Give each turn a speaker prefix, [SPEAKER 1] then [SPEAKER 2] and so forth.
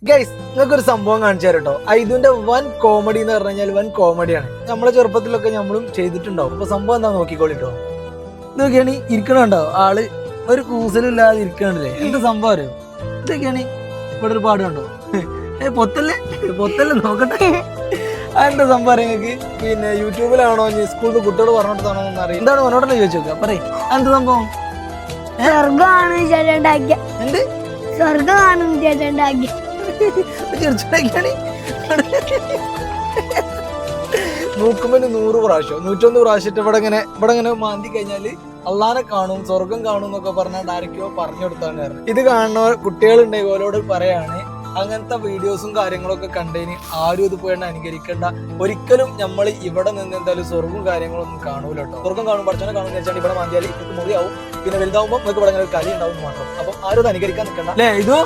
[SPEAKER 1] Guys നിങ്ങൾക്ക് ഒരു സംഭവം കാണിച്ചു തരാം കേട്ടോ. ഇതിന്റെ വൻ കോമഡി എന്ന് പറഞ്ഞു കഴിഞ്ഞാൽ വൻ കോമഡിയാണ്. നമ്മളെ ചെറുപ്പത്തിലൊക്കെ നമ്മളും ചെയ്തിട്ടുണ്ടാവും. അപ്പൊ സംഭവം എന്താ നോക്കിക്കോളിട്ടോ. ഇതൊക്കെയാണ് ഇരിക്കണുണ്ടോ ആള് ഒരു കൂസലില്ലാതെ ഇരിക്കണല്ലേ. എന്ത് സംഭവം അറിയോ? ഇതൊക്കെയാണ് ഇവിടെ ഒരു പാട് കണ്ടോ. പൊത്തല്ലേ പൊത്തല്ലേ നോക്കട്ടെ. അതെന്താ സംഭവം അറിയാം നിങ്ങൾക്ക്? പിന്നെ യൂട്യൂബിലാണോ സ്കൂളിൽ കുട്ടിയോട് പറഞ്ഞിട്ടാണോ എന്ന് അറിയാം. എന്താണ് മനോടനെ ചോദിച്ചു നോക്കുക. പറയും അതെന്ത് സംഭവം? എന്ത്
[SPEAKER 2] സ്വർഗമാണ് ചേട്ടനുണ്ടാക്കി
[SPEAKER 1] തീർച്ചയായിക്കാണ് നോക്കുമ്പോ 100 പ്രാവശ്യം 101 പ്രാവശ്യം ഇവിടെ ഇങ്ങനെ മാന്തി കഴിഞ്ഞാല് അള്ളാനെ കാണും സ്വർഗം കാണും എന്നൊക്കെ പറഞ്ഞാൽ ആരൊക്കെയോ പറഞ്ഞു കൊടുത്താണ് കാരണം. ഇത് കാണുന്ന കുട്ടികളുണ്ടെങ്കിൽ ഓരോട് പറയാണ് അങ്ങനത്തെ വീഡിയോസും കാര്യങ്ങളൊക്കെ കണ്ടതിന് ആരും ഇത് പോയിട്ട് അനുകരിക്കേണ്ട. ഒരിക്കലും നമ്മൾ ഇവിടെ നിന്ന് എന്തായാലും സ്വർഗവും കാര്യങ്ങളൊന്നും കാണൂല കേട്ടോ. സ്വർഗം കാണും പഠിച്ചനെ കാണുന്ന വെച്ചാൽ ഇവിടെ മാന്തിയാൽ ഇതൊക്കെ മുറിയാവും. പിന്നെ വലുതാവുമ്പോൾ നിങ്ങൾക്ക് ഇവിടെ ഒരു കലി ഉണ്ടാവും മാത്രം. അപ്പം ആരും ഇത് അനുകരിക്കാൻ നിൽക്കണ്ട അല്ലേ. ഇതോ